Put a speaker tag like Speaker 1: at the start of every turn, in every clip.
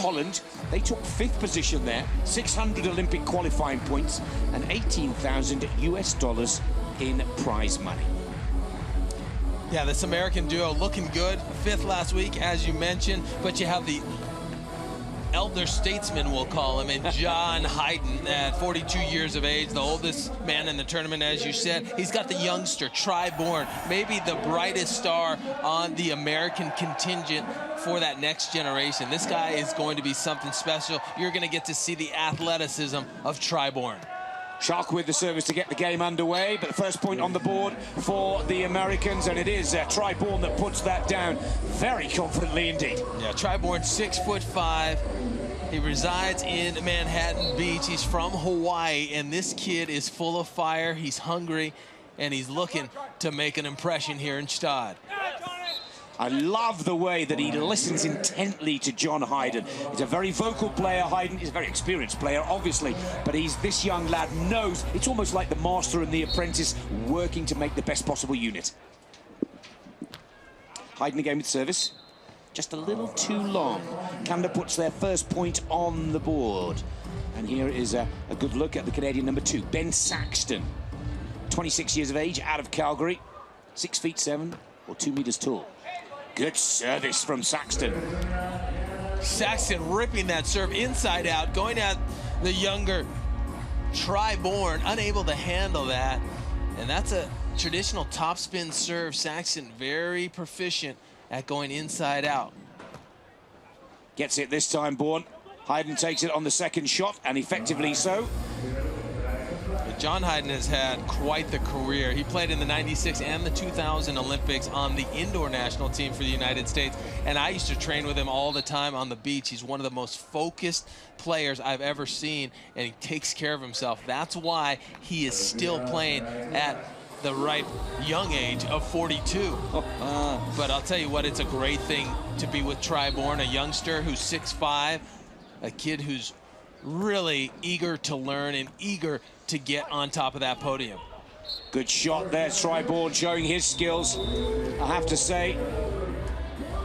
Speaker 1: Holland. They took 5th position there, 600 Olympic qualifying points and 18,000 US dollars in prize money.
Speaker 2: Yeah, this American duo looking good. 5th last week, as you mentioned, but you have the elder statesman, we'll call him, and John Hyden at 42 years of age, the oldest man in the tournament, as you said. He's got the youngster, Bourne, maybe the brightest star on the American contingent for that next generation. This guy is going to be something special. You're going to get to see the athleticism of Bourne.
Speaker 1: Schalk with the service to get the game underway, but the first point on the board for the Americans, and it is Bourne that puts that down very confidently indeed.
Speaker 2: Yeah, Bourne, 6'5". He resides in Manhattan Beach. He's from Hawaii, and this kid is full of fire. He's hungry, and he's looking to make an impression here in GSTAAD.
Speaker 1: I love the way that he listens intently to John Hyden. He's a very vocal player, Hyden. He's a very experienced player, obviously, but this young lad knows. It's almost like the master and the apprentice working to make the best possible unit. Hyden again with service. Just a little too long. Canada puts their first point on the board. And here is a good look at the Canadian number 2, Ben Saxton. 26 years of age, out of Calgary. 6'7" or 2 meters tall. Good service from Saxton.
Speaker 2: Saxton ripping that serve inside out, going at the younger Bourne, unable to handle that. And that's a traditional topspin serve. Saxton very proficient at going inside out.
Speaker 1: Gets it this time, Bourne. Hyden takes it on the second shot, and effectively so.
Speaker 2: John Hyden has had quite the career. He played in the 96 and the 2000 Olympics on the indoor national team for the United States, and I used to train with him all the time on the beach. He's one of the most focused players I've ever seen, and he takes care of himself. That's why he is still playing at the ripe young age of 42. But I'll tell you what, it's a great thing to be with Bourne, a youngster who's 6'5", a kid who's really eager to learn and eager to get on top of that podium.
Speaker 1: Good shot there, Bourne showing his skills. I have to say,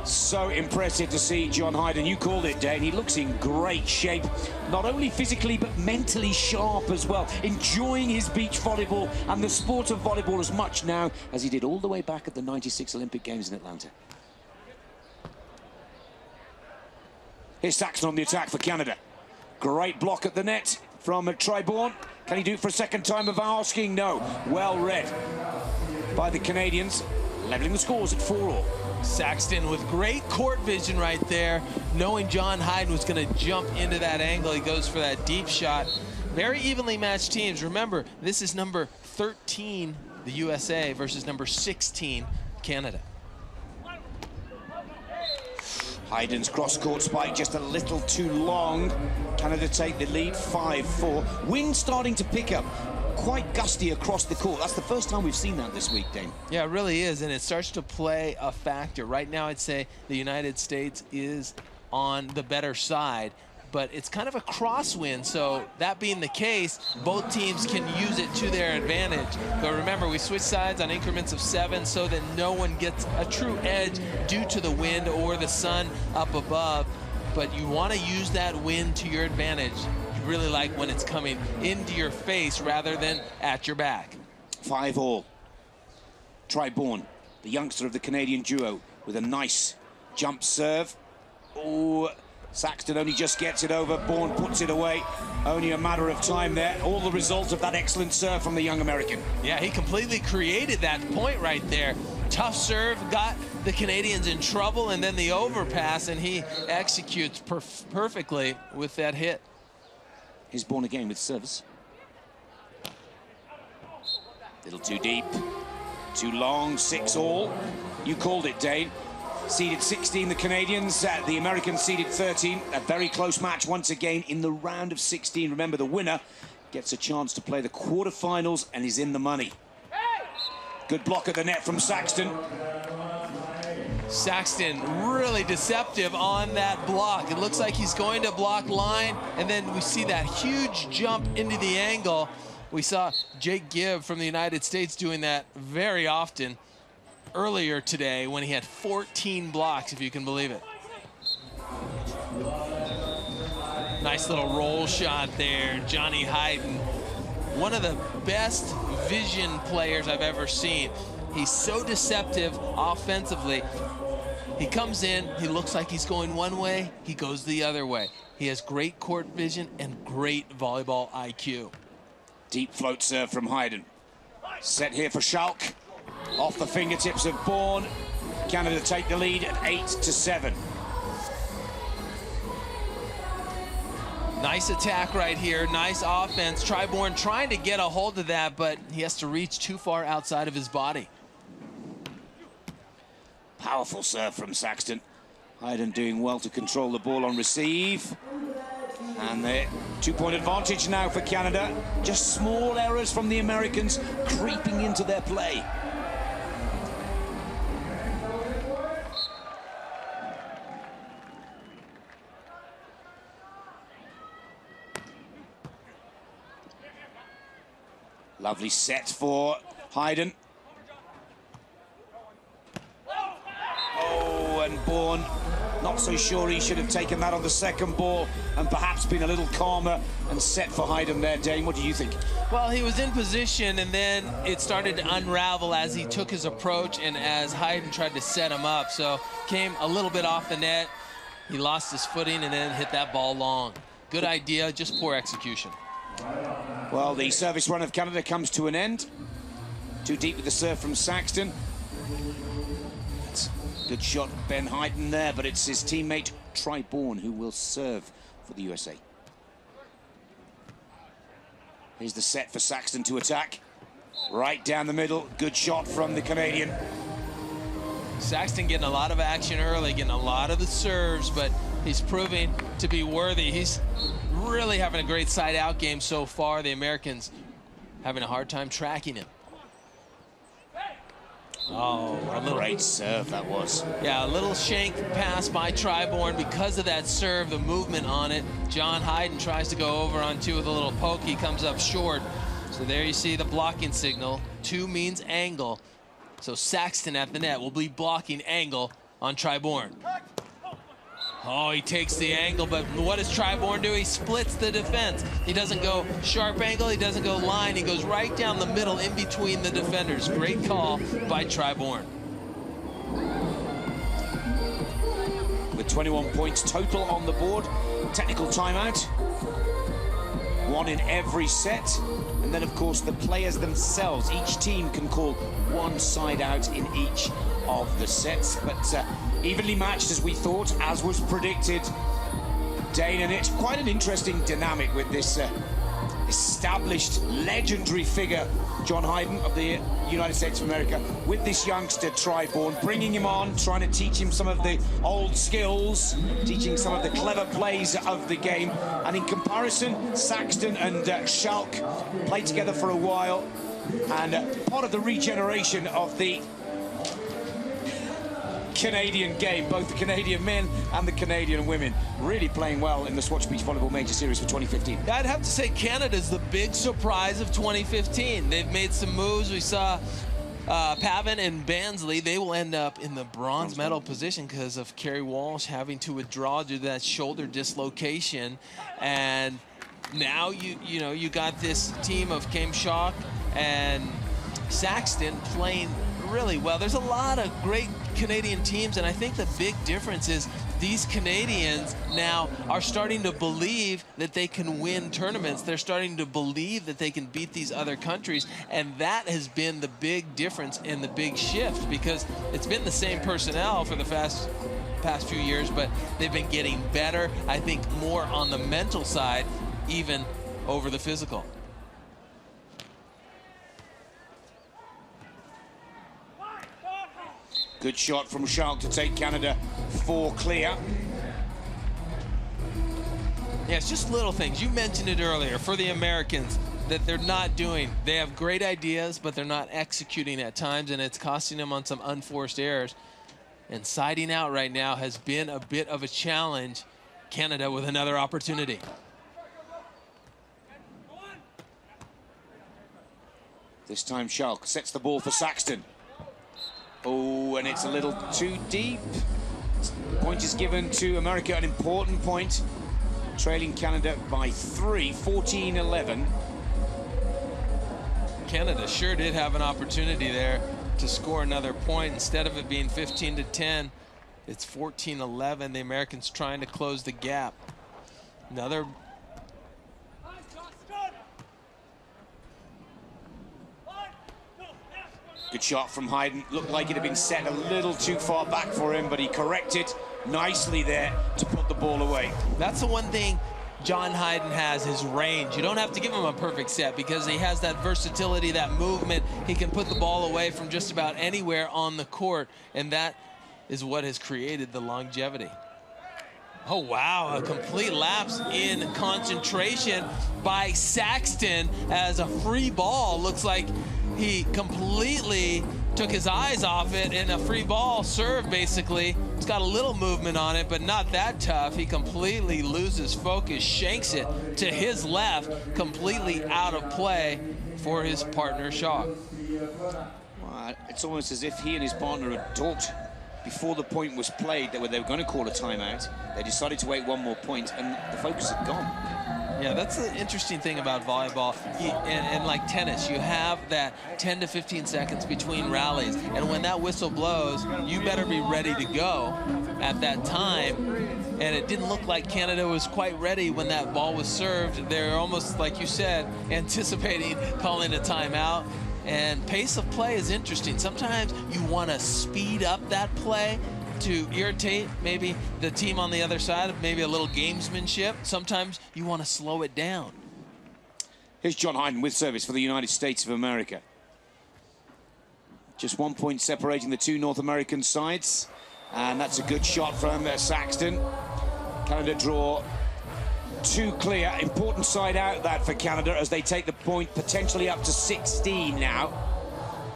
Speaker 1: so impressive to see John Hyden. You called it, Dane. He looks in great shape, not only physically but mentally sharp as well, enjoying his beach volleyball and the sport of volleyball as much now as he did all the way back at the 96 Olympic Games in Atlanta. Here's Saxton on the attack for Canada. Great block at the net from Bourne. Can he do it for a second time of asking? No. Well read by the Canadians, leveling the scores at 4-all.
Speaker 2: Saxton with great court vision right there, knowing John Hyden was going to jump into that angle. He goes for that deep shot. Very evenly matched teams. Remember, this is number 13, the USA, versus number 16, Canada.
Speaker 1: Hyden's cross-court spike just a little too long. Canada take the lead, 5-4. Wind starting to pick up, quite gusty across the court. That's the first time we've seen that this week, Dane.
Speaker 2: Yeah, it really is, and it starts to play a factor. Right now, I'd say the United States is on the better side, but it's kind of a crosswind, so that being the case, both teams can use it to their advantage. But remember, we switch sides on increments of 7 so that no one gets a true edge due to the wind or the sun up above. But you want to use that wind to your advantage. You really like when it's coming into your face rather than at your back.
Speaker 1: 5-all. Bourne, the youngster of the Canadian duo, with a nice jump serve. Oh, Saxton only just gets it over. Bourne puts it away. Only a matter of time there. All the result of that excellent serve from the young American.
Speaker 2: Yeah, he completely created that point right there. Tough serve, got the Canadians in trouble, and then the overpass, and he executes perfectly with that hit.
Speaker 1: Here's Bourne again with service. Little too deep, too long, 6-all. You called it, Dane. Seeded 16, the Canadians. The Americans seeded 13. A very close match once again in the round of 16. Remember, the winner gets a chance to play the quarterfinals and is in the money. Good block at the net from Saxton.
Speaker 2: Saxton really deceptive on that block. It looks like he's going to block line, and then we see that huge jump into the angle. We saw Jake Gibb from the United States doing that very often earlier today when he had 14 blocks, if you can believe it. Nice little roll shot there. Johnny Hyden, one of the best vision players I've ever seen. He's so deceptive offensively. He comes in, he looks like he's going one way, he goes the other way. He has great court vision and great volleyball IQ.
Speaker 1: Deep float serve from Hyden. Set here for Schalk. Off the fingertips of Bourne. Canada take the lead at 8-7.
Speaker 2: Nice attack right here, nice offense. Bourne trying to get a hold of that, but he has to reach too far outside of his body.
Speaker 1: Powerful serve from Saxton. Hyden doing well to control the ball on receive. And the 2-point advantage now for Canada. Just small errors from the Americans creeping into their play. Lovely set for Hyden. Oh, and Bourne, not so sure he should have taken that on the second ball and perhaps been a little calmer and set for Hyden there. Dane, what do you think?
Speaker 2: Well, he was in position, and then it started to unravel as he took his approach and as Hyden tried to set him up. So came a little bit off the net. He lost his footing and then hit that ball long. Good idea, just poor execution.
Speaker 1: Well, the service run of Canada comes to an end. Too deep with the serve from Saxton. It's a good shot, Ben Hyden there, but it's his teammate Bourne who will serve for the USA. Here's the set for Saxton to attack. Right down the middle, good shot from the Canadian.
Speaker 2: Saxton getting a lot of action early, getting a lot of the serves, but he's proving to be worthy. He's really having a great side-out game so far. The Americans having a hard time tracking him. Oh, a little
Speaker 1: great serve that was.
Speaker 2: Yeah, a little shank pass by Bourne because of that serve, the movement on it. John Hyden tries to go over on two with a little poke. He comes up short. So there you see the blocking signal. 2 means angle. So Saxton at the net will be blocking angle on Bourne. Oh, he takes the angle, but what does Bourne do? He splits the defense. He doesn't go sharp angle, he doesn't go line, he goes right down the middle in between the defenders. Great call by Bourne.
Speaker 1: With 21 points total on the board, technical timeout. 1 in every set. And then, of course, the players themselves. Each team can call 1 side out in each of the sets. But evenly matched as we thought, as was predicted. Dane, and it's quite an interesting dynamic with this established, legendary figure, John Hyden of the United States of America, with this youngster, Bourne, bringing him on, trying to teach him some of the old skills, teaching some of the clever plays of the game. And in comparison, Saxton and Schalk played together for a while, and part of the regeneration of the Canadian game, both the Canadian men and the Canadian women really playing well in the Swatch Beach Volleyball Major Series for 2015.
Speaker 2: I'd have to say Canada's the big surprise of 2015. They've made some moves. We saw Pavin and Bansley. They will end up in the bronze medal position because of Kerry Walsh having to withdraw due to that shoulder dislocation. And now you got this team of Kame Schalk and Saxton playing really well. There's a lot of great Canadian teams, and I think the big difference is these Canadians now are starting to believe that they can win tournaments. They're starting to believe that they can beat these other countries, and that has been the big difference in the big shift, because it's been the same personnel for the past few years, but they've been getting better, I think, more on the mental side, even over the physical.
Speaker 1: Good shot from Schalk to take Canada 4 clear.
Speaker 2: Yeah, it's just little things. You mentioned it earlier for the Americans that they're not doing. They have great ideas, but they're not executing at times, and it's costing them on some unforced errors. And siding out right now has been a bit of a challenge. Canada with another opportunity.
Speaker 1: This time Schalk sets the ball for Saxton. Oh, and it's a little too deep. Point is given to America, an important point. trailing Canada by 3, 14-11.
Speaker 2: Canada sure did have an opportunity there to score another point. Instead of it being 15-10, it's 14-11. The Americans trying to close the gap. Another
Speaker 1: good shot from Hyden. Looked like it had been set a little too far back for him, but he corrected nicely there to put the ball away.
Speaker 2: That's the one thing John Hyden has, his range. You don't have to give him a perfect set because he has that versatility, that movement. He can put the ball away from just about anywhere on the court, and that is what has created the longevity. Oh, wow, a complete lapse in concentration by Saxton as a free ball. Looks like he completely took his eyes off it in a free ball serve, basically. It's got a little movement on it, but not that tough. He completely loses focus, shanks it to his left, completely out of play for his partner, Schalk.
Speaker 1: Well, it's almost as if he and his partner had talked before the point was played that they were going to call a timeout. They decided to wait one more point, and the focus had gone.
Speaker 2: Yeah, that's the interesting thing about volleyball. And like tennis, you have that 10 to 15 seconds between rallies. And when that whistle blows, you better be ready to go at that time. And it didn't look like Canada was quite ready when that ball was served. They're almost, like you said, anticipating calling a timeout. And pace of play is interesting. Sometimes you want to speed up that play to irritate maybe the team on the other side, maybe a little gamesmanship. Sometimes you want to slow it down.
Speaker 1: Here's John Hyden with service for the United States of America. Just 1 point separating the two North American sides. And that's a good shot from Saxton. Canada draw 2 clear. Important side out that for Canada as they take the point potentially up to 16 now.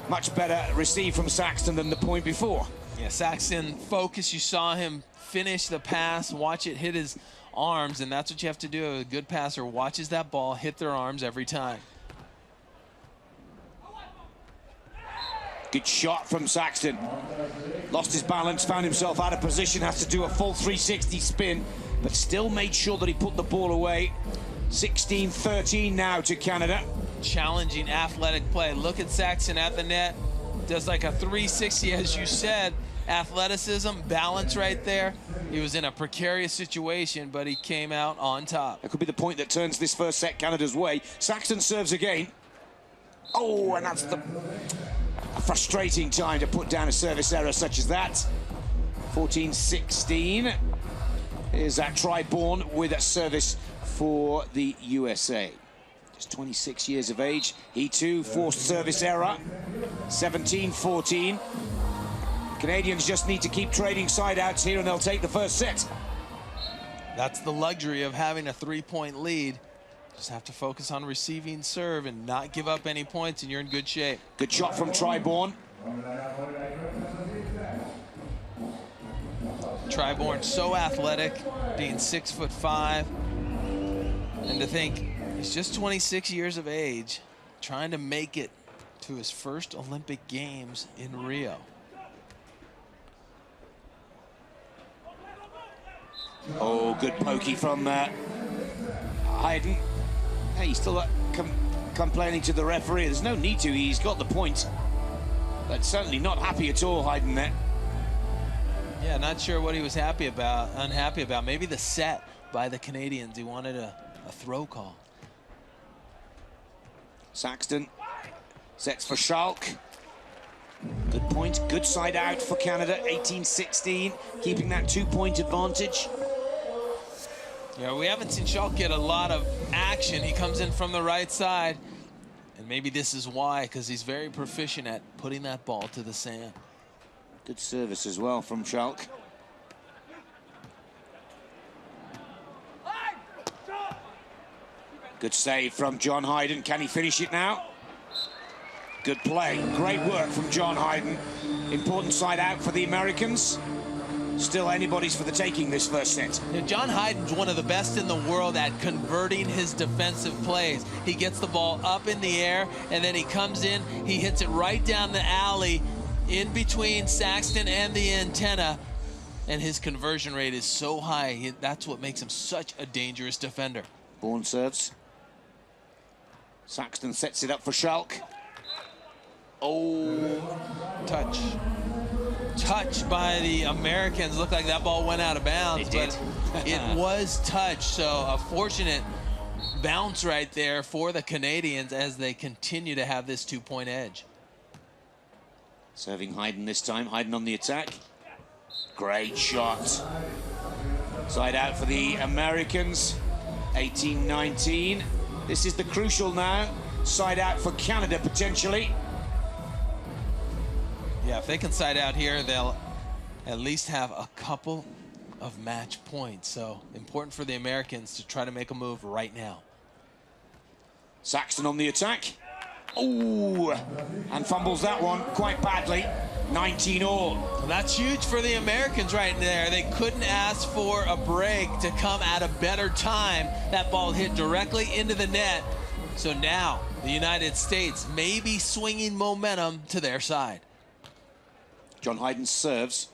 Speaker 1: Much better receive from Saxton than the point before.
Speaker 2: Yeah, Saxton focus. You saw him finish the pass, watch it hit his arms, and that's what you have to do. A good passer watches that ball hit their arms every time.
Speaker 1: Good shot from Saxton. Lost his balance, found himself out of position, has to do a full 360 spin, but still made sure that he put the ball away. 16-13 now to Canada.
Speaker 2: Challenging athletic play. Look at Saxton at the net. Does like a 360, as you said. Athleticism, balance right there. He was in a precarious situation, but he came out on top.
Speaker 1: That could be the point that turns this first set Canada's way. Saxton serves again. Oh, and that's a frustrating time to put down a service error such as that. 14-16. Here's that try Bourne with a service for the USA. Just 26 years of age. He too forced service error. 17-14. Canadians just need to keep trading side outs here and they'll take the first set.
Speaker 2: That's the luxury of having a 3-point lead. Just have to focus on receiving serve and not give up any points and you're in good shape.
Speaker 1: Good shot from Bourne.
Speaker 2: Bourne so athletic, being 6'5", and to think he's just 26 years of age, trying to make it to his first Olympic Games in Rio.
Speaker 1: Oh, good pokey from Hyden. Hey, he's still complaining to the referee. There's no need to. He's got the point. But certainly not happy at all, Hyden there.
Speaker 2: Yeah, not sure what he was unhappy about. Maybe the set by the Canadians. He wanted a throw call.
Speaker 1: Saxton sets for Schalk. Good point, good side out for Canada, 18-16, keeping that 2-point advantage.
Speaker 2: Yeah, we haven't seen Schalk get a lot of action. He comes in from the right side, and maybe this is why, because he's very proficient at putting that ball to the sand.
Speaker 1: Good service as well from Schalk. Good save from John Hyden. Can he finish it now? Good play. Great work from John Hyden. Important side out for the Americans. Still anybody's for the taking this first set.
Speaker 2: You know, John Hyden's one of the best in the world at converting his defensive plays. He gets the ball up in the air, and then he comes in, he hits it right down the alley in between Saxton and the antenna. and his conversion rate is so high. That's what makes him such a dangerous defender.
Speaker 1: Bourne serves. Saxton sets it up for Schalk. Oh,
Speaker 2: touch by the Americans. Looked like that ball went out of bounds, but it was touch. So a fortunate bounce right there for the Canadians as they continue to have this 2-point edge.
Speaker 1: Serving Hyden this time. Hyden on the attack. Great shot. Side out for the Americans. 18-19. This is the crucial now. Side out for Canada potentially.
Speaker 2: Yeah, if they can side out here, they'll at least have a couple of match points. So important for the Americans to try to make a move right now.
Speaker 1: Saxton on the attack. Oh, and fumbles that one quite badly. 19 all.
Speaker 2: Well, that's huge for the Americans right there. They couldn't ask for a break to come at a better time. That ball hit directly into the net. So now the United States may be swinging momentum to their side.
Speaker 1: John Hyden serves.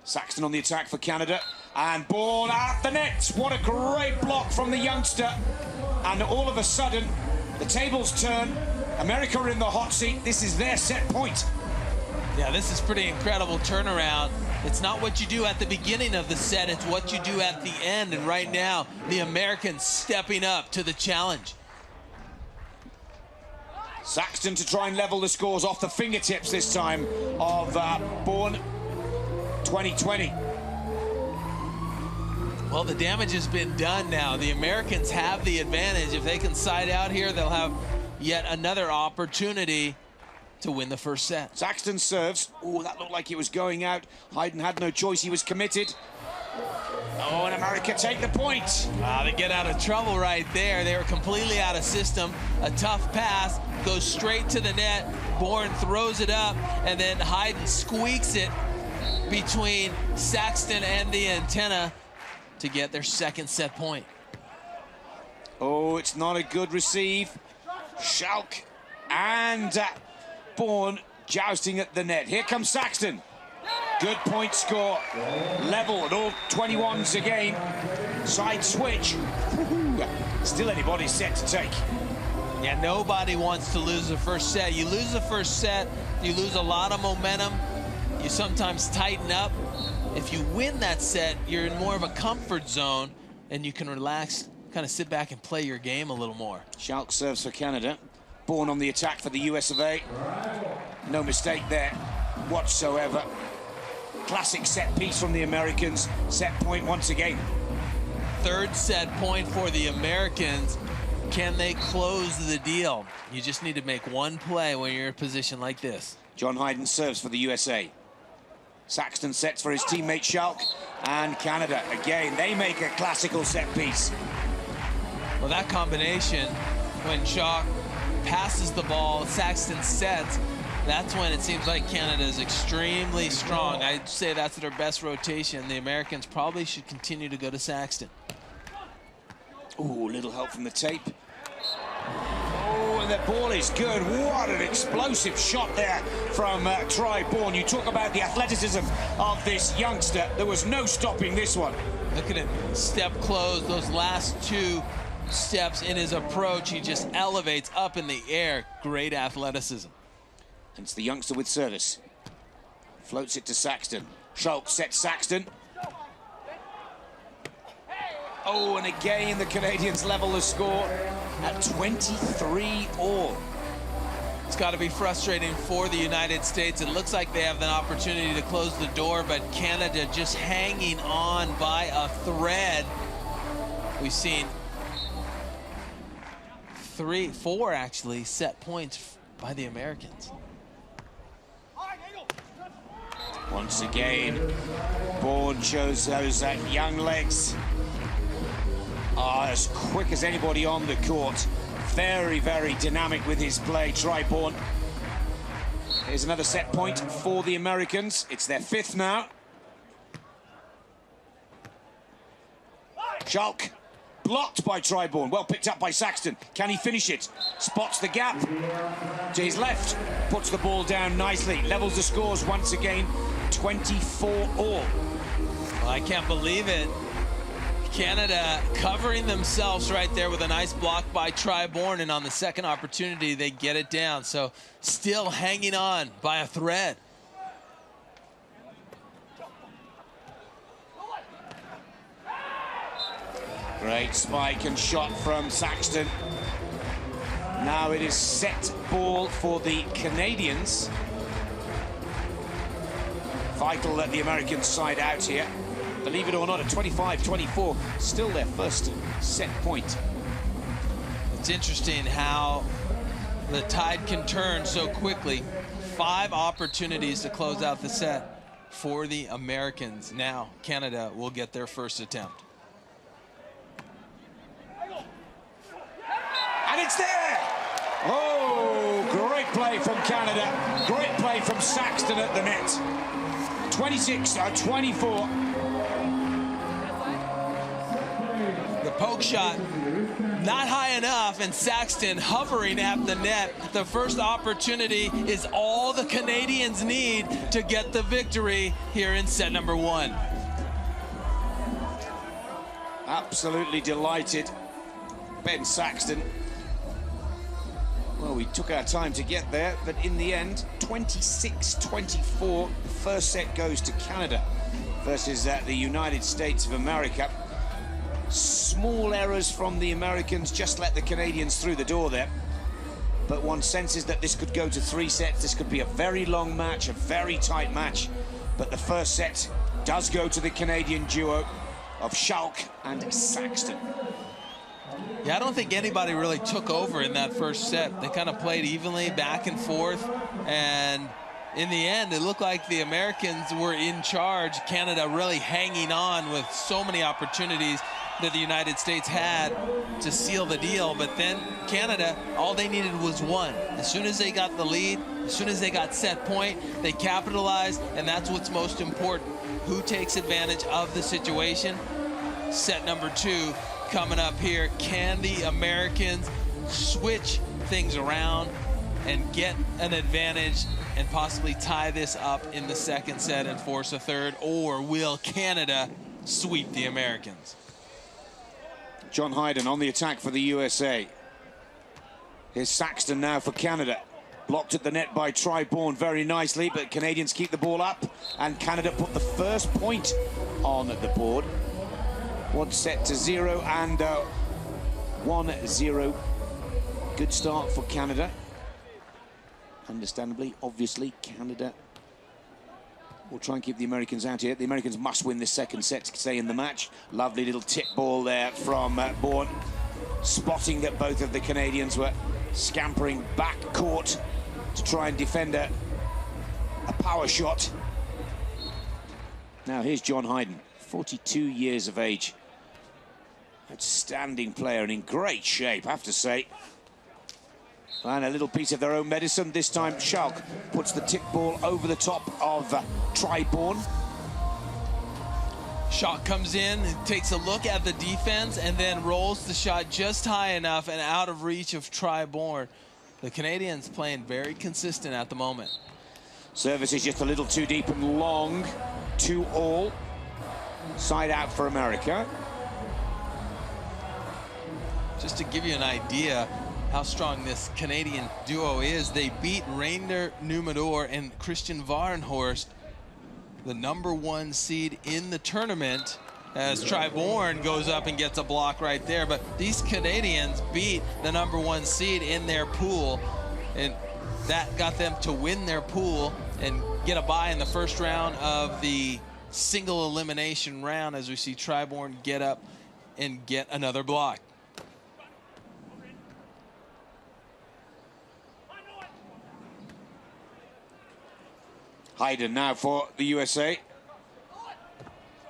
Speaker 1: Saxton on the attack for Canada. And Bourne at the net. What a great block from the youngster. And all of a sudden, the tables turn. America are in the hot seat. This is their set point.
Speaker 2: Yeah, this is pretty incredible turnaround. It's not what you do at the beginning of the set, it's what you do at the end. And right now, the Americans stepping up to the challenge.
Speaker 1: Saxton to try and level the scores off the fingertips this time of Bourne 2020.
Speaker 2: Well, the damage has been done now. The Americans have the advantage. If they can side out here, they'll have yet another opportunity to win the first set.
Speaker 1: Saxton serves. Oh, that looked like it was going out. Hyden had no choice. He was committed. Oh, and America take the point.
Speaker 2: They get out of trouble right there. They were completely out of system. A tough pass goes straight to the net. Bourne throws it up, and then Hyden squeaks it between Saxton and the antenna to get their second set point.
Speaker 1: Oh, it's not a good receive. Schalk and Bourne jousting at the net. Here comes Saxton. Good point score. Level at all 21s again. Side switch. Still anybody's set to take.
Speaker 2: Yeah, nobody wants to lose the first set. You lose the first set, you lose a lot of momentum. You sometimes tighten up. If you win that set, you're in more of a comfort zone and you can relax, kind of sit back and play your game a little more.
Speaker 1: Schalk serves for Canada. Bourne on the attack for the US of A. No mistake there whatsoever. Classic set piece from the Americans. Set point once again.
Speaker 2: Third set point for the Americans. Can they close the deal? You just need to make one play when you're in a position like this.
Speaker 1: John Hyden serves for the USA. Saxton sets for his teammate Schalk. And Canada, again, they make a classical set piece.
Speaker 2: Well, that combination, when Schalk passes the ball, Saxton sets, that's when it seems like Canada is extremely strong. I'd say that's their best rotation. The Americans probably should continue to go to Saxton.
Speaker 1: Ooh, little help from the tape. Oh, and the ball is good. What an explosive shot there from Troy Bourne. You talk about the athleticism of this youngster. There was no stopping this one.
Speaker 2: Look at him, step close. Those last two steps in his approach, he just elevates up in the air. Great athleticism.
Speaker 1: And it's the youngster with service. Floats it to Saxton. Schalk sets Saxton. Oh, and again the Canadians level the score at 23 all.
Speaker 2: It's got to be frustrating for the United States. It looks like they have an opportunity to close the door, but Canada just hanging on by a thread. We've seen four actually set points by the Americans.
Speaker 1: Once again, Bourne shows those young legs. As quick as anybody on the court. Very, very dynamic with his play, Troy Bourne. Here's another set point for the Americans. It's their fifth now. Schalk, blocked by Troy Bourne. Well picked up by Saxton. Can he finish it? Spots the gap to his left. Puts the ball down nicely. Levels the scores once again. 24 all.
Speaker 2: Well, I can't believe it. Canada covering themselves right there with a nice block by Bourne, and on the second opportunity they get it down. So still hanging on by a thread.
Speaker 1: Great spike and shot from Saxton. Now it is set ball for the Canadians. Vital that the Americans side out here. Believe it or not, at 25-24, still their first set point.
Speaker 2: It's interesting how the tide can turn so quickly. 5 opportunities to close out the set for the Americans. Now Canada will get their first attempt.
Speaker 1: And it's there! Oh, great play from Canada. Great play from Saxton at the net. 26-24.
Speaker 2: The poke shot not high enough, and Saxton hovering at the net. The first opportunity is all the Canadians need to get the victory here in set number 1.
Speaker 1: Absolutely delighted. Ben Saxton. Well, we took our time to get there, but in the end, 26-24. The first set goes to Canada versus the United States of America. Small errors from the Americans just let the Canadians through the door there. But one senses that this could go to 3 sets. This could be a very long match, a very tight match. But the first set does go to the Canadian duo of Schalk and Saxton.
Speaker 2: Yeah, I don't think anybody really took over in that first set. They kind of played evenly back and forth, and in the end, it looked like the Americans were in charge. Canada really hanging on with so many opportunities that the United States had to seal the deal. But then Canada, all they needed was one. As soon as they got the lead, as soon as they got set point, they capitalized, and that's what's most important. Who takes advantage of the situation? Set number 2 coming up here. Can the Americans switch things around and get an advantage and possibly tie this up in the second set and force a third, or will Canada sweep the Americans?
Speaker 1: John Hyden on the attack for the USA. Here's Saxton now for Canada. Blocked at the net by Bourne very nicely, but Canadians keep the ball up, and Canada put the first point on the board. 1-0 and 1-0. Good start for Canada. Understandably, obviously, Canada will try and keep the Americans out here. The Americans must win this second set to stay in the match. Lovely little tip ball there from Bourne, spotting that both of the Canadians were scampering back court to try and defend a power shot. Now here's John Hyden, 42 years of age. Outstanding player and in great shape, I have to say. And a little piece of their own medicine. This time, Schalk puts the tip ball over the top of Bourne.
Speaker 2: Schalk comes in and takes a look at the defense and then rolls the shot just high enough and out of reach of Bourne. The Canadians playing very consistent at the moment.
Speaker 1: Service is just a little too deep and long. 2-all. Side out for America.
Speaker 2: Just to give you an idea how strong this Canadian duo is, they beat Rainer Numador and Christian Varenhorst, the #1 seed in the tournament, as Bourne goes up and gets a block right there. But these Canadians beat the #1 seed in their pool, and that got them to win their pool and get a bye in the first round of the single elimination round, as we see Bourne get up and get another block.
Speaker 1: Hyden now for the USA.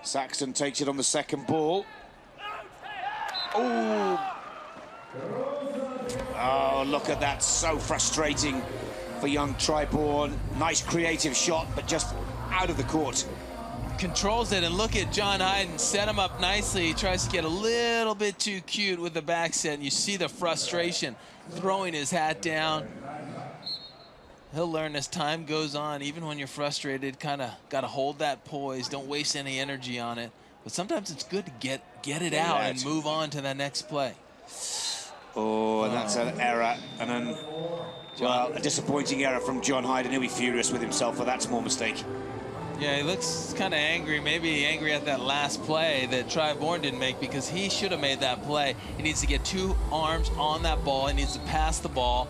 Speaker 1: Saxton takes it on the second ball. Oh, look at that. So frustrating for young Bourne. Nice creative shot, but just out of the court.
Speaker 2: Controls it, and look at John Hyden, set him up nicely. He tries to get a little bit too cute with the back set, and you see the frustration, throwing his hat down. he'll learn as time goes on. Even when you're frustrated, kind of got to hold that poise. Don't waste any energy on it. But sometimes it's good to get it out and move on to the next play.
Speaker 1: Oh, and that's an error. And then, well, a disappointing error from John Hyden. He'll be furious with himself for that small mistake.
Speaker 2: Yeah, he looks kind of angry, maybe angry at that last play that Bourne didn't make, because he should have made that play. He needs to get 2 arms on that ball. He needs to pass the ball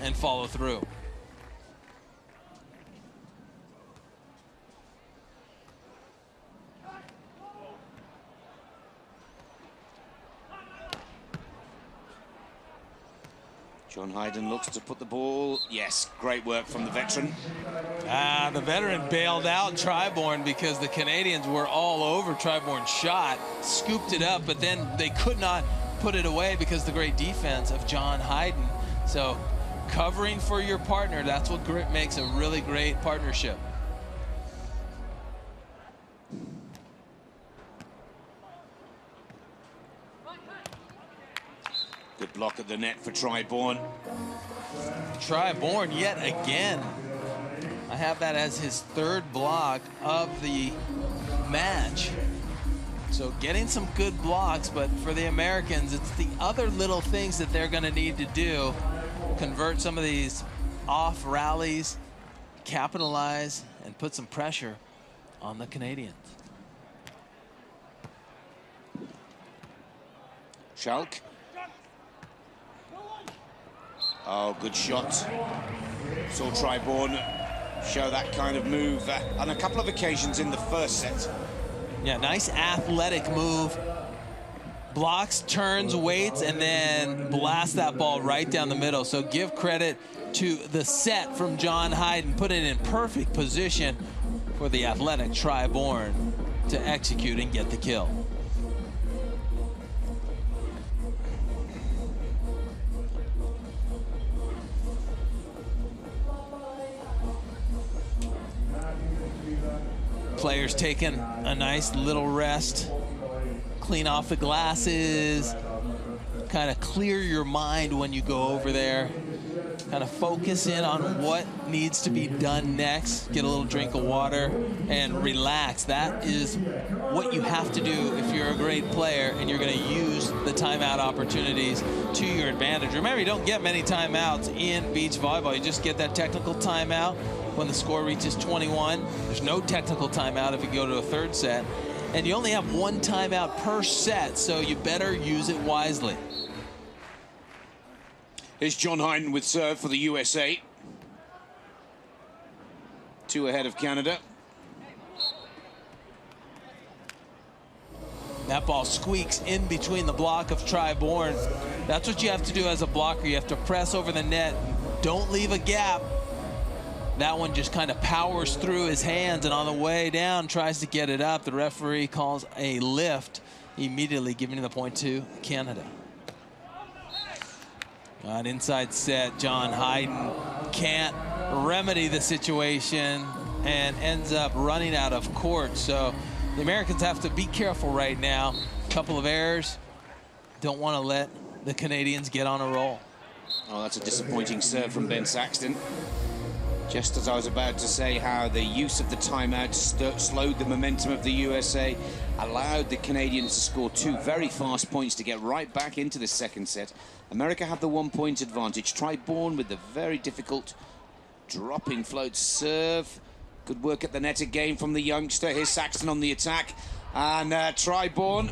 Speaker 2: and follow through.
Speaker 1: John Hyden looks to put the ball. Yes, great work from the veteran.
Speaker 2: The veteran bailed out Bourne because the Canadians were all over Bourne's shot, scooped it up, but then they could not put it away because of the great defense of John Hyden. So covering for your partner, that's what makes a really great partnership.
Speaker 1: Good block at the net for Bourne.
Speaker 2: Bourne yet again. I have that as his 3rd block of the match. So getting some good blocks, but for the Americans, it's the other little things that they're going to need to do. Convert some of these off rallies, capitalize, and put some pressure on the Canadians.
Speaker 1: Schalk. Oh, good shot. Saw Bourne show that kind of move on a couple of occasions in the first set.
Speaker 2: Yeah, nice athletic move. Blocks, turns, waits, and then blasts that ball right down the middle. So give credit to the set from John Hyden. Put it in perfect position for the athletic Bourne to execute and get the kill. Players taking a nice little rest, clean off the glasses, kind of clear your mind when you go over there, kind of focus in on what needs to be done next, get a little drink of water, and relax. That is what you have to do if you're a great player and you're going to use the timeout opportunities to your advantage. Remember, you don't get many timeouts in beach volleyball. You just get that technical timeout when the score reaches 21. There's no technical timeout if you go to a 3rd set. And you only have 1 timeout per set, so you better use it wisely.
Speaker 1: Here's John Hyden with serve for the USA. 2 ahead of Canada.
Speaker 2: That ball squeaks in between the block of Bourne. That's what you have to do as a blocker. You have to press over the net. Don't leave a gap. That one just kind of powers through his hands, and on the way down tries to get it up. The referee calls a lift, immediately giving the point to Canada. An inside set. John Hyden can't remedy the situation and ends up running out of court. So the Americans have to be careful right now. A couple of errors. Don't want to let the Canadians get on a roll.
Speaker 1: Oh, that's a disappointing serve from Ben Saxton. Just as I was about to say how the use of the timeout slowed the momentum of the USA, allowed the Canadians to score 2 very fast points to get right back into the 2nd set. America have the 1-point advantage. Bourne with the very difficult dropping float serve. Good work at the net again from the youngster. Here's Saxton on the attack. And Bourne,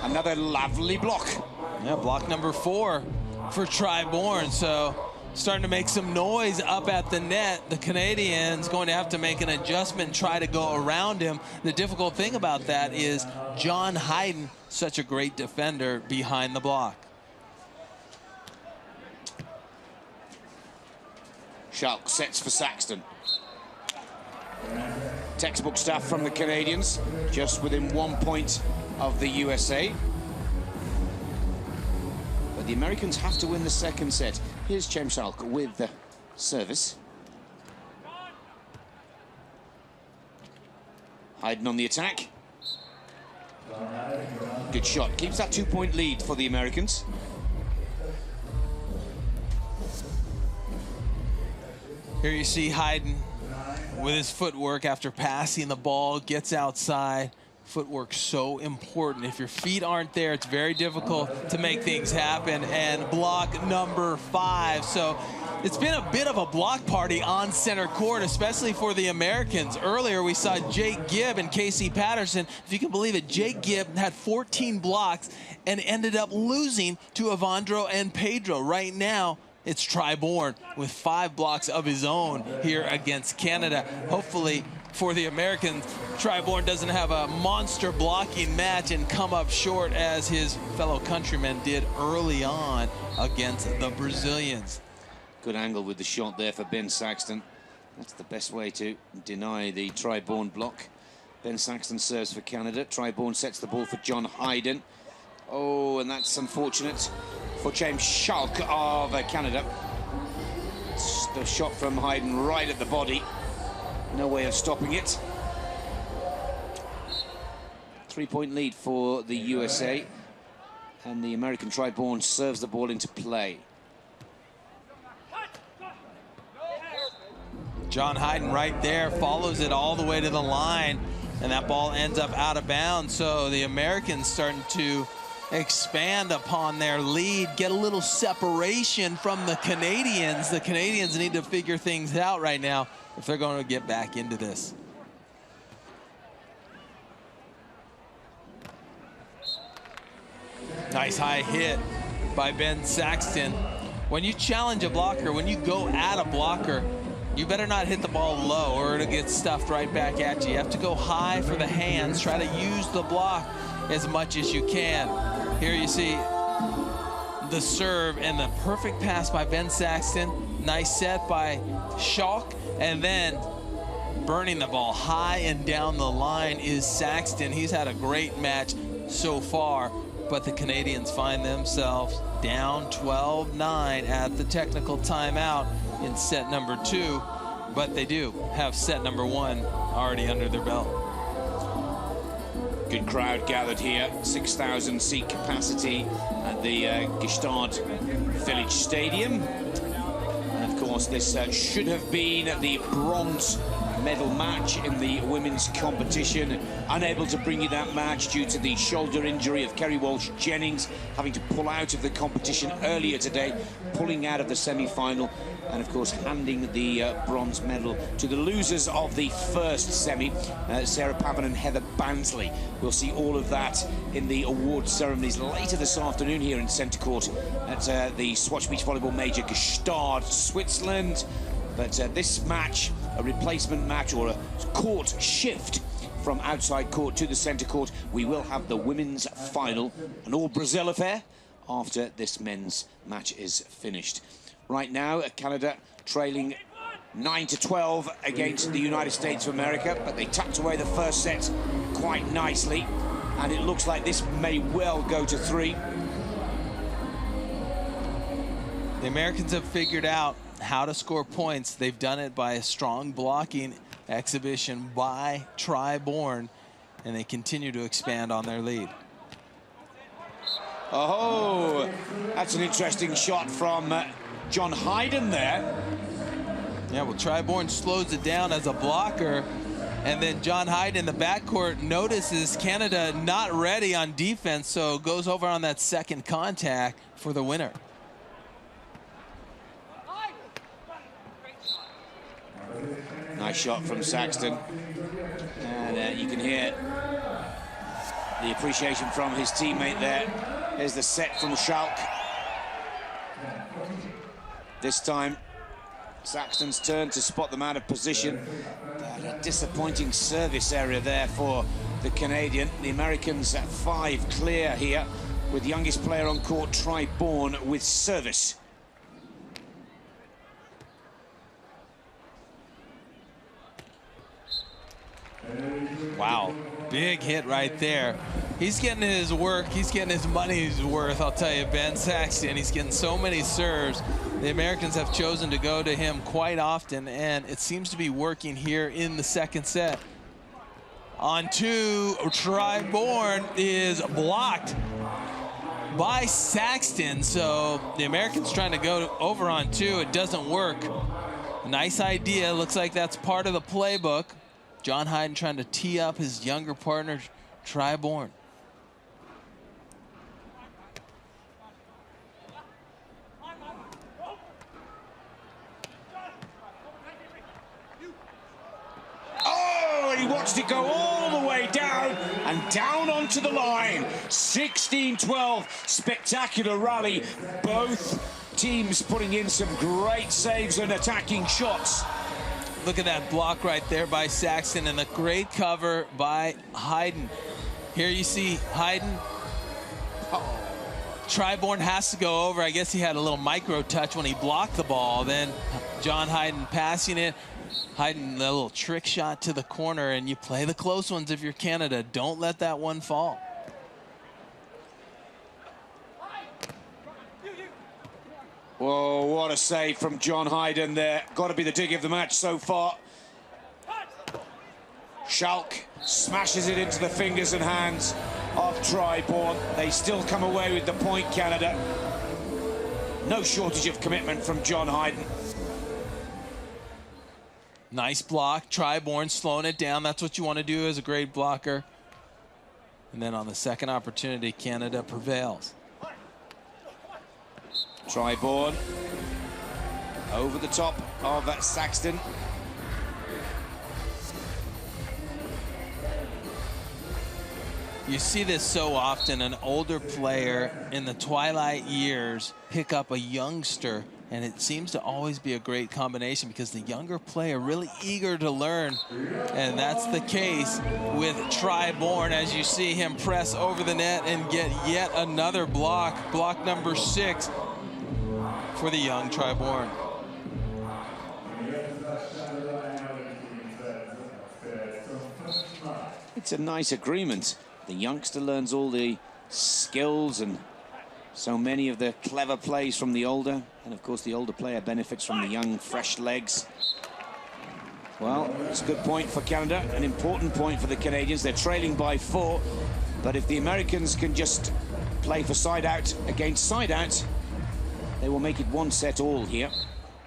Speaker 1: another lovely block.
Speaker 2: Yeah, block number 4 for Bourne. So starting to make some noise up at the net. The Canadians going to have to make an adjustment and try to go around him. The difficult thing about that is John Hyden, such a great defender behind the block.
Speaker 1: Schalk sets for Saxton. Textbook stuff from the Canadians, just within 1 point of the USA. But the Americans have to win the 2nd set. Here's Schalk with the service. Hyden on the attack. Good shot. Keeps that 2-point lead for the Americans.
Speaker 2: Here you see Hyden with his footwork after passing the ball, gets outside. Footwork so important. If your feet aren't there, it's very difficult to make things happen. And block number 5. So it's been a bit of a block party on center court, especially for the Americans. Earlier, we saw Jake Gibb and Casey Patterson. If you can believe it, Jake Gibb had 14 blocks and ended up losing to Evandro and Pedro. Right now, it's Tri Bourne with 5 blocks of his own here against Canada. Hopefully, for the Americans, Tri Bourne doesn't have a monster blocking match and come up short as his fellow countrymen did early on against the Brazilians.
Speaker 1: Good angle with the shot there for Ben Saxton. That's the best way to deny the Tri Bourne block. Ben Saxton serves for Canada. Tri Bourne sets the ball for John Hyden. Oh, and that's unfortunate for James Schalk of Canada. It's the shot from Hyden right at the body. No way of stopping it. 3-point lead for the USA. And the American Tri Bourne serves the ball into play.
Speaker 2: John Hyden right there follows it all the way to the line, and that ball ends up out of bounds. So the Americans starting to expand upon their lead, get a little separation from the Canadians. The Canadians need to figure things out right now if they're going to get back into this. Nice high hit by Ben Saxton. When you challenge a blocker, when you go at a blocker, you better not hit the ball low or it'll get stuffed right back at you. You have to go high for the hands, try to use the block as much as you can. Here you see the serve and the perfect pass by Ben Saxton. Nice set by Schalk, and then burning the ball high and down the line is Saxton. He's had a great match so far, but the Canadians find themselves down 12-9 at the technical timeout in set number 2, but they do have set number 1 already under their belt.
Speaker 1: Good crowd gathered here, 6,000 seat capacity at the GSTAAD Village Stadium. And of course, this should have been the bronze medal match in the women's competition. Unable to bring you that match due to the shoulder injury of Kerry Walsh-Jennings, having to pull out of the competition earlier today, pulling out of the semi-final, and of course handing the bronze medal to the losers of the first semi, Sarah Pavan and Heather Bansley. We'll see all of that in the award ceremonies later this afternoon here in Centre Court at the Swatch Beach Volleyball Major GSTAAD, Switzerland. But this match, a replacement match or a court shift from outside court to the centre court, we will have the women's final, an all-Brazil affair, after this men's match is finished. Right now, Canada trailing 9-12 against the United States of America, but they tucked away the first set quite nicely, and it looks like this may well go to 3.
Speaker 2: The Americans have figured out how to score points. They've done it by a strong blocking exhibition by Tri Bourne, and they continue to expand on their lead.
Speaker 1: Oh, that's an interesting shot from John Hyden there.
Speaker 2: Yeah, well, Tri Bourne slows it down as a blocker, and then John Hyden in the backcourt notices Canada not ready on defense, so goes over on that second contact for the winner.
Speaker 1: Nice shot from Saxton, and you can hear the appreciation from his teammate there. Here's the set from Schalk. This time, Saxton's turn to spot them out of position. But a disappointing service area there for the Canadian. The Americans at 5 clear here, with youngest player on court, Tri Bourne, with service.
Speaker 2: Wow, big hit right there. He's getting his work, he's getting his money's worth, I'll tell you, Ben Saxton. He's getting so many serves. The Americans have chosen to go to him quite often, and it seems to be working here in the second set. On 2, Tri Bourne is blocked by Saxton, so the Americans trying to go over on 2. It doesn't work. Nice idea. Looks like that's part of the playbook. John Hyden trying to tee up his younger partner, Bourne.
Speaker 1: Oh, and he watched it go all the way down and down onto the line. 16-12, spectacular rally. Both teams putting in some great saves and attacking shots.
Speaker 2: Look at that block right there by Saxton and the great cover by Hyden. Here you see Hyden. Bourne has to go over. I guess he had a little micro touch when he blocked the ball. Then John Hyden passing it. Hyden, a little trick shot to the corner, and you play the close ones if you're Canada. Don't let that one fall.
Speaker 1: Whoa, what a save from John Hyden there. Got to be the dig of the match so far. Schalk smashes it into the fingers and hands of Bourne. They still come away with the point, Canada. No shortage of commitment from John Hyden.
Speaker 2: Nice block. Bourne slowing it down. That's what you want to do as a great blocker. And then on the second opportunity, Canada prevails.
Speaker 1: Bourne over the top of Saxton.
Speaker 2: You see this so often, an older player in the twilight years pick up a youngster, and it seems to always be a great combination because the younger player really eager to learn, and that's the case with Bourne as you see him press over the net and get yet another block number 6 for the young Bourne.
Speaker 1: It's a nice agreement. The youngster learns all the skills and so many of the clever plays from the older, and of course the older player benefits from the young, fresh legs. Well, it's a good point for Canada, an important point for the Canadians. They're trailing by 4, but if the Americans can just play for side out against side out, they will make it 1 set all here.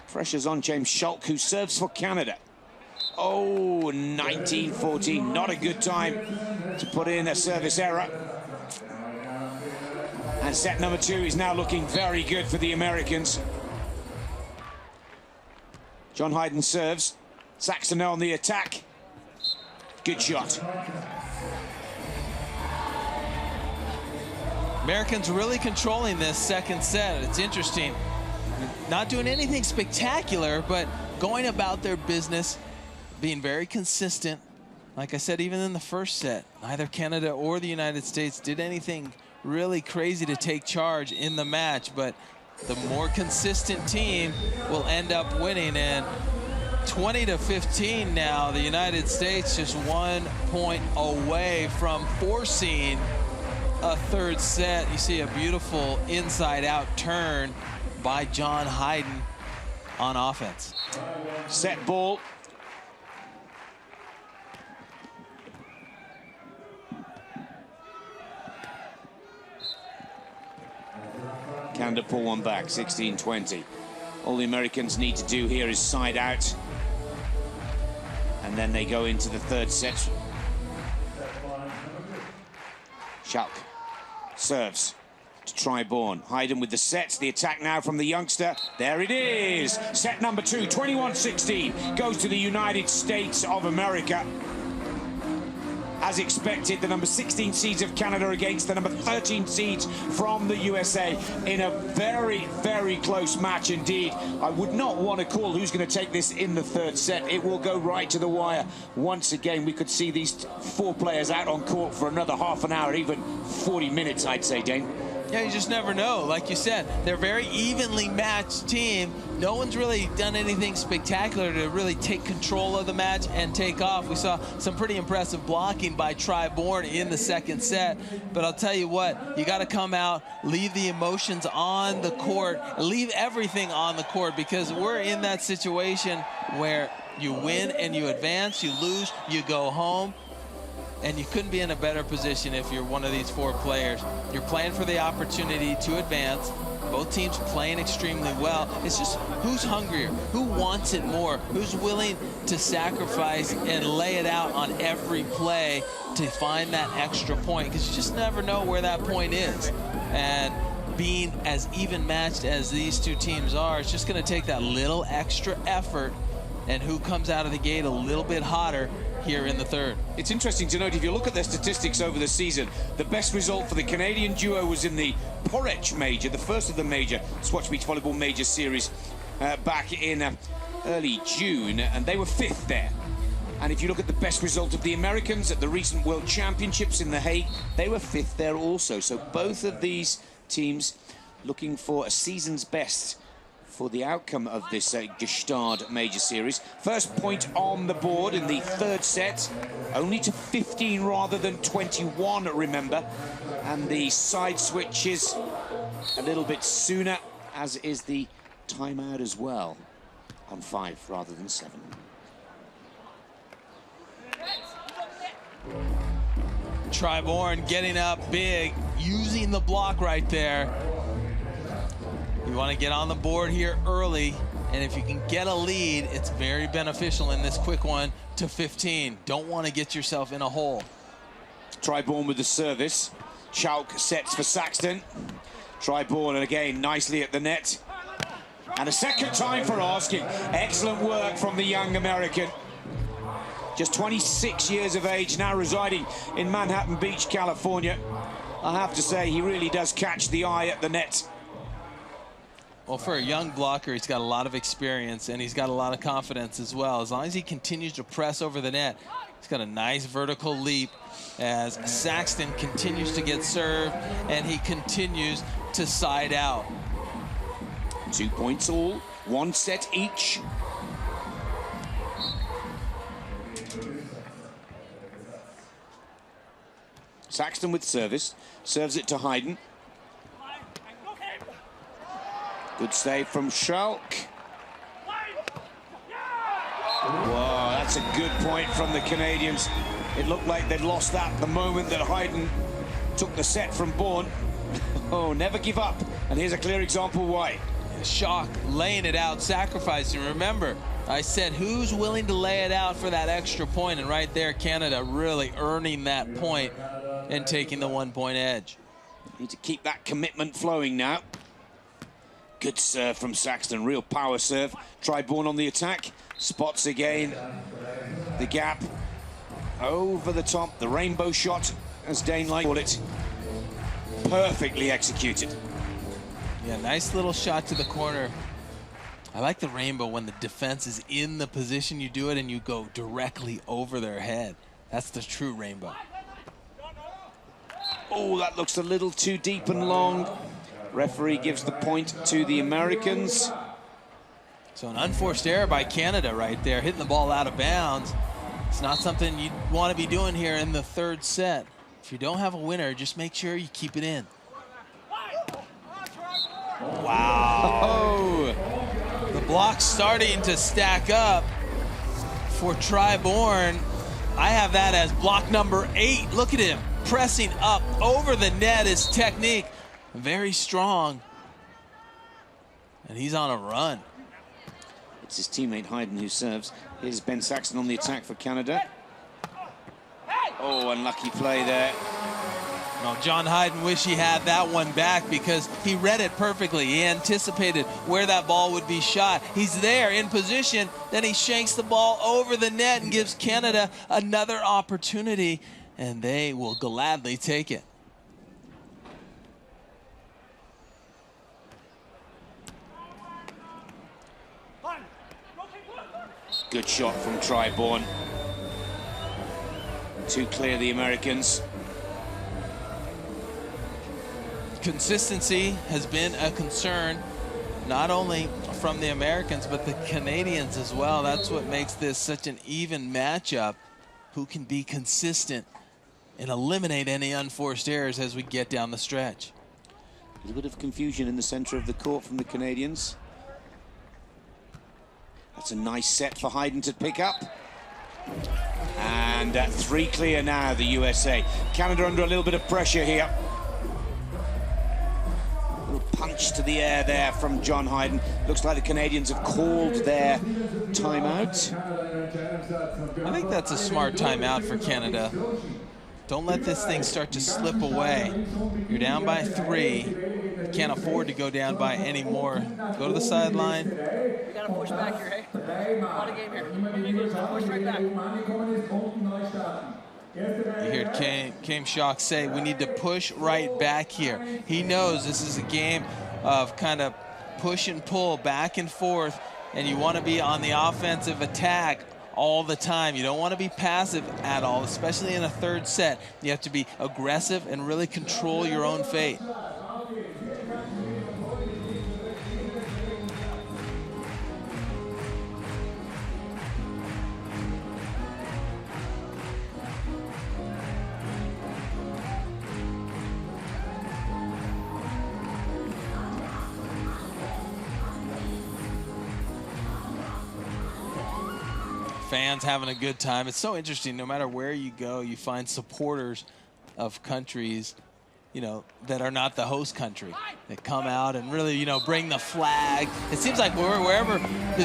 Speaker 1: Pressure's on James Schalk, who serves for Canada. Oh, 19-14, not a good time to put in a service error. And set number 2 is now looking very good for the Americans. John Hyden serves. Saxton now on the attack. Good shot.
Speaker 2: Americans really controlling this second set. It's interesting. Not doing anything spectacular, but going about their business, being very consistent. Like I said, even in the first set, neither Canada or the United States did anything really crazy to take charge in the match, but the more consistent team will end up winning. And 20-15 now, the United States just 1 point away from forcing a third set. You see a beautiful inside-out turn by John Hyden on offense.
Speaker 1: Set ball. Canada pull one back, 16-20. All the Americans need to do here is side out. And then they go into the third set. Schalk serves to Bourne. Hyden with the sets. The attack now from the youngster. There it is. Set number 2, 21-16. Goes to the United States of America. As expected, the number 16 seeds of Canada against the number 13 seeds from the USA in a very, very close match indeed. I would not want to call who's going to take this in the third set. It will go right to the wire. Once again, we could see these 4 players out on court for another half an hour, even 40 minutes, I'd say, Dane.
Speaker 2: Yeah, you just never know. Like you said, they're a very evenly matched team. No one's really done anything spectacular to really take control of the match and take off. We saw some pretty impressive blocking by Bourne in the second set. But I'll tell you what, you got to come out, leave the emotions on the court, leave everything on the court, because we're in that situation where you win and you advance, you lose, you go home. And you couldn't be in a better position if you're one of these 4 players. You're playing for the opportunity to advance. Both teams playing extremely well. It's just who's hungrier, who wants it more, who's willing to sacrifice and lay it out on every play to find that extra point, because you just never know where that point is. And being as even matched as these 2 teams are, it's just going to take that little extra effort, and who comes out of the gate a little bit hotter here in the 3rd.
Speaker 1: It's interesting to note, if you look at their statistics over the season, the best result for the Canadian duo was in the Porridge Major, the first of the major Swatch Beach Volleyball Major Series back in early June, and they were 5th there. And if you look at the best result of the Americans at the recent World Championships in The Hague, they were 5th there also. So both of these teams looking for a season's best for the outcome of this GSTAAD Major Series. First point on the board in the 3rd set, only to 15 rather than 21, remember. And the side switches a little bit sooner, as is the timeout as well, on 5 rather than 7.
Speaker 2: Bourne getting up big, using the block right there. You want to get on the board here early, and if you can get a lead, it's very beneficial in this quick one to 15. Don't want to get yourself in a hole.
Speaker 1: Bourne with the service. Schalk sets for Saxton. Bourne, and again, nicely at the net. And a second time for asking. Excellent work from the young American. Just 26 years of age, now residing in Manhattan Beach, California. I have to say, he really does catch the eye at the net.
Speaker 2: Well, for a young blocker, he's got a lot of experience, and he's got a lot of confidence as well. As long as he continues to press over the net, he's got a nice vertical leap as Saxton continues to get served, and he continues to side out.
Speaker 1: 2 points all, 1 set each. Saxton with service, serves it to Hyden. Good save from Schalk. Wow, that's a good point from the Canadians. It looked like they'd lost that the moment that Hyden took the set from Bourne. Oh, never give up. And here's a clear example why.
Speaker 2: Schalk laying it out, sacrificing. Remember, I said who's willing to lay it out for that extra point, and right there, Canada really earning that point and taking the 1-point edge.
Speaker 1: Need to keep that commitment flowing now. Good serve from Saxton, real power serve. Bourne on the attack, spots again the gap. Over the top, the rainbow shot, as Dane liked to call it. Perfectly executed.
Speaker 2: Yeah, nice little shot to the corner. I like the rainbow when the defense is in the position you do it and you go directly over their head. That's the true rainbow.
Speaker 1: Oh, that looks a little too deep and long. Referee gives the point to the Americans.
Speaker 2: So an unforced error by Canada right there, hitting the ball out of bounds. It's not something you want to be doing here in the 3rd set. If you don't have a winner, just make sure you keep it in. Wow.
Speaker 1: Oh.
Speaker 2: The block's starting to stack up for Bourne. I have that as block number 8. Look at him pressing up over the net. His technique very strong, and he's on a run.
Speaker 1: It's his teammate Hyden who serves. Here's Ben Saxton on the attack for Canada. Oh, unlucky play there.
Speaker 2: No, John Hyden wish he had that one back, because he read it perfectly. He anticipated where that ball would be shot. He's there in position, then he shanks the ball over the net and gives Canada another opportunity, and they will gladly take it.
Speaker 1: Good shot from Bourne. To clear the Americans.
Speaker 2: Consistency has been a concern, not only from the Americans, but the Canadians as well. That's what makes this such an even matchup. Who can be consistent and eliminate any unforced errors as we get down the stretch.
Speaker 1: A little bit of confusion in the center of the court from the Canadians. That's a nice set for Hyden to pick up. And 3 clear now, the USA. Canada under a little bit of pressure here. Little punch to the air there from John Hyden. Looks like the Canadians have called their timeout.
Speaker 2: I think that's a smart timeout for Canada. Don't let this thing start to slip away. You're down by 3. You can't afford to go down by any more. Go to the sideline.
Speaker 3: We gotta push back here, hey? A lot of game here. Push right back.
Speaker 2: You heard Schalk say, we need to push right back here. He knows this is a game of kind of push and pull back and forth, and you want to be on the offensive attack all the time. You don't want to be passive at all, especially in a third set. You have to be aggressive and really control your own fate. Fans having a good time. It's so interesting. No matter where you go, you find supporters of countries, you know, that are not the host country, that come out and really, you know, bring the flag. It seems like wherever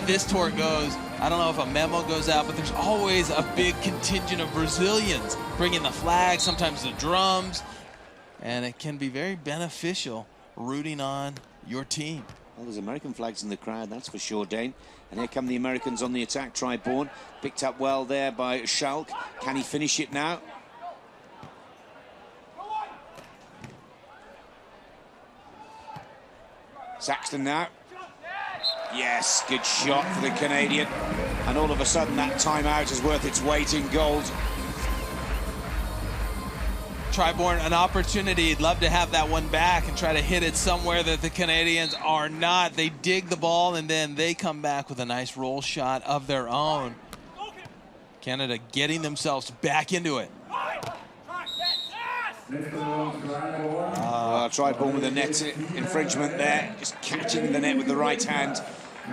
Speaker 2: this tour goes, I don't know if a memo goes out, but there's always a big contingent of Brazilians bringing the flag, sometimes the drums, and it can be very beneficial rooting on your team.
Speaker 1: Well, there's American flags in the crowd, that's for sure, Dane. And here come the Americans on the attack. Try Bourne. Picked up well there by Schalk. Can he finish it now? Saxton now. Yes, good shot for the Canadian. And all of a sudden that timeout is worth its weight in gold.
Speaker 2: Bourne, an opportunity. He'd love to have that one back and try to hit it somewhere that the Canadians are not. They dig the ball and then they come back with a nice roll shot of their own. Canada getting themselves back into it.
Speaker 1: Try Bourne with a net infringement there, just catching the net with the right hand.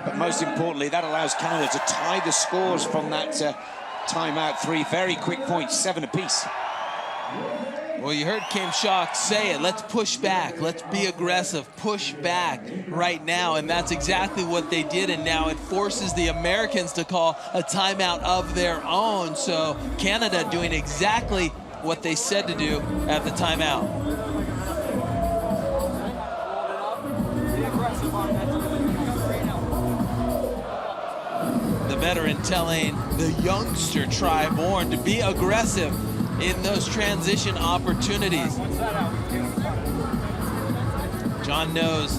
Speaker 1: But most importantly, that allows Canada to tie the scores from that timeout. 3 very quick points, 7 apiece.
Speaker 2: Well, you heard Schalk say it. Let's push back. Let's be aggressive. Push back right now. And that's exactly what they did. And now it forces the Americans to call a timeout of their own. So Canada doing exactly what they said to do at the timeout. The veteran telling the youngster Bourne to be aggressive in those transition opportunities. John knows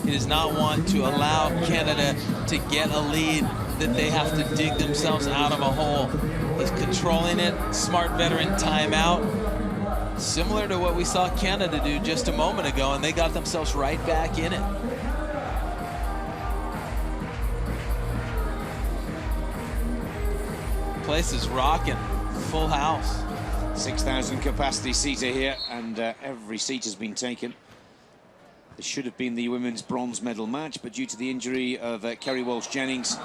Speaker 2: he does not want to allow Canada to get a lead that they have to dig themselves out of a hole. He's controlling it. Smart veteran timeout. Similar to what we saw Canada do just a moment ago, and they got themselves right back in it. Place is rocking. Full house.
Speaker 1: 6,000 capacity seater here, and every seat has been taken. This should have been the women's bronze medal match, but due to the injury of Kerry Walsh-Jennings,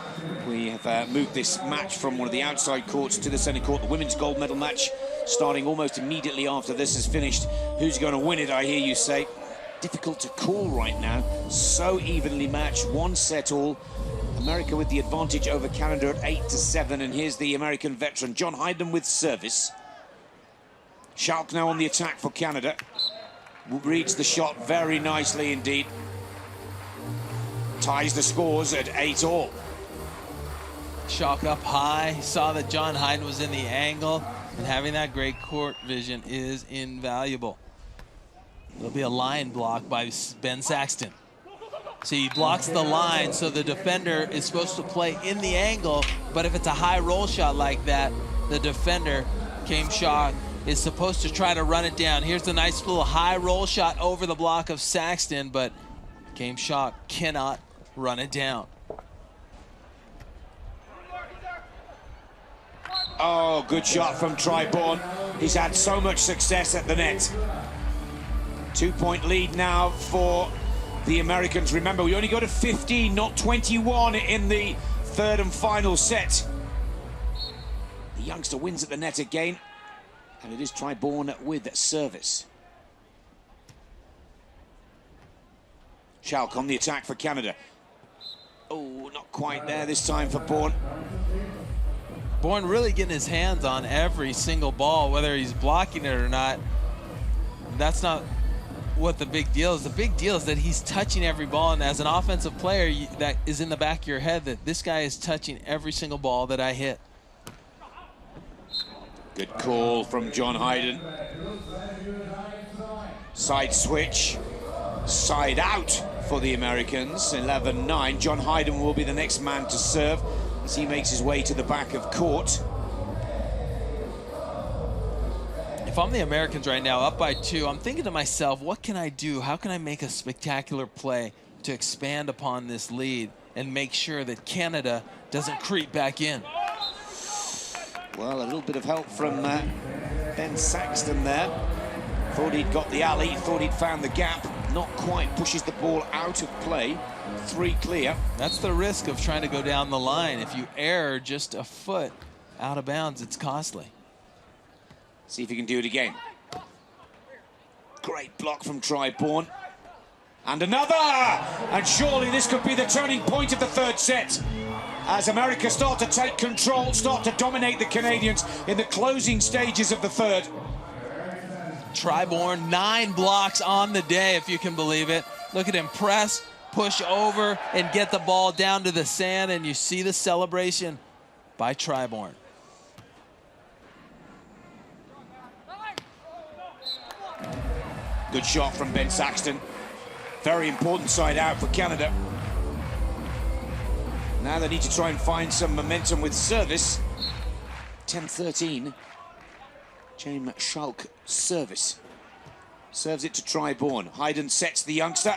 Speaker 1: we have moved this match from one of the outside courts to the centre court. The women's gold medal match starting almost immediately after this is finished. Who's going to win it, I hear you say? Difficult to call right now. So evenly matched, 1 set all. America with the advantage over Canada at 8-7, and here's the American veteran, John Hyden with service. Schalk now on the attack for Canada. Reads the shot very nicely indeed. Ties the scores at 8-all.
Speaker 2: Schalk up high, saw that John Hyden was in the angle, and having that great court vision is invaluable. It'll be a line block by Ben Saxton. So he blocks the line, so the defender is supposed to play in the angle, but if it's a high roll shot like that, the defender, Schalk, is supposed to try to run it down. Here's the nice little high roll shot over the block of Saxton, but Schalk cannot run it down.
Speaker 1: Oh, good shot from Bourne. He's had so much success at the net. 2-point lead now for the Americans. Remember, we only got to 15, not 21 in the third and final set. The youngster wins at the net again, and it is Bourne with service. Schalk on the attack for Canada. Oh, not quite there this time for Bourne.
Speaker 2: Bourne really getting his hands on every single ball, whether he's blocking it or not. That's not what the big deal is. The big deal is that he's touching every ball, and as an offensive player, that is in the back of your head that this guy is touching every single ball that I hit.
Speaker 1: Good call from John Hyden. Side switch, side out for the Americans. 11-9. John Hyden will be the next man to serve as he makes his way to the back of court.
Speaker 2: If I'm the Americans right now, up by 2, I'm thinking to myself, what can I do? How can I make a spectacular play to expand upon this lead and make sure that Canada doesn't creep back in?
Speaker 1: Well, a little bit of help from Ben Saxton there. Thought he'd got the alley, thought he'd found the gap. Not quite, pushes the ball out of play. 3 clear.
Speaker 2: That's the risk of trying to go down the line. If you err just a foot out of bounds, it's costly.
Speaker 1: See if he can do it again. Great block from Bourne. And another! And surely this could be the turning point of the third set, as America start to take control, start to dominate the Canadians in the closing stages of the third.
Speaker 2: Bourne, 9 blocks on the day, if you can believe it. Look at him press, push over, and get the ball down to the sand, and you see the celebration by Bourne.
Speaker 1: Good shot from Ben Saxton. Very important side out for Canada. Now they need to try and find some momentum with service. 10-13. James Schalk service. Serves it to Bourne. Hyden sets the youngster.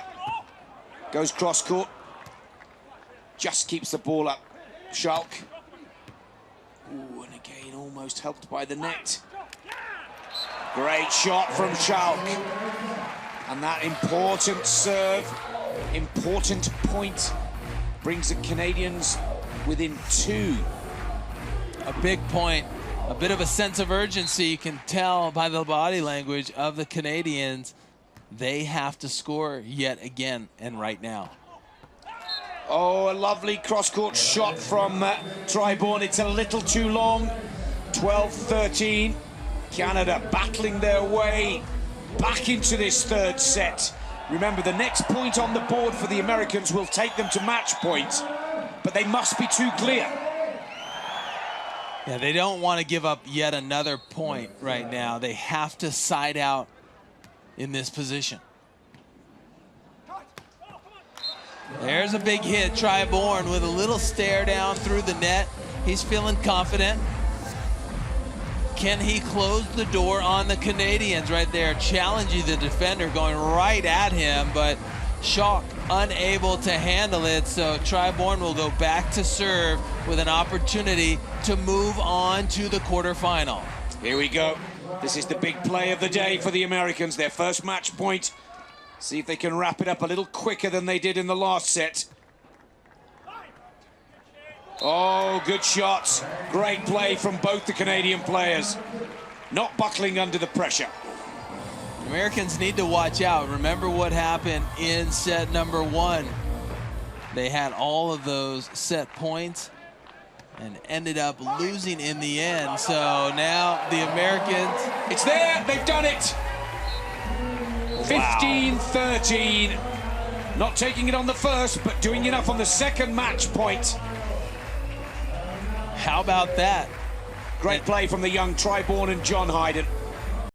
Speaker 1: Goes cross court. Just keeps the ball up. Schalk. Ooh, and again almost helped by the net. Great shot from Schalk. And that important serve, important point, brings the Canadians within 2.
Speaker 2: A big point, a bit of a sense of urgency. You can tell by the body language of the Canadians. They have to score yet again, and right now.
Speaker 1: Oh, a lovely cross-court shot from Bourne. It's a little too long. 12-13. Canada battling their way back into this third set. Remember, the next point on the board for the Americans will take them to match point, but they must be too clear.
Speaker 2: Yeah, they don't want to give up yet another point right now. They have to side out in this position. There's a big hit. Bourne with a little stare down through the net. He's feeling confident. Can he close the door on the Canadians right there? Challenging the defender, going right at him, but Schalk unable to handle it, so Bourne will go back to serve with an opportunity to move on to the quarterfinal.
Speaker 1: Here we go. This is the big play of the day for the Americans, their first match point. See if they can wrap it up a little quicker than they did in the last set. Oh, good shots. Great play from both the Canadian players. Not buckling under the pressure.
Speaker 2: Americans need to watch out. Remember what happened in set number 1. They had all of those set points and ended up losing in the end. So now the Americans...
Speaker 1: It's there. They've done it. 15-13. Not taking it on the first, but doing enough on the second match point.
Speaker 2: How about that?
Speaker 1: Great play from the young Bourne and John Hyden.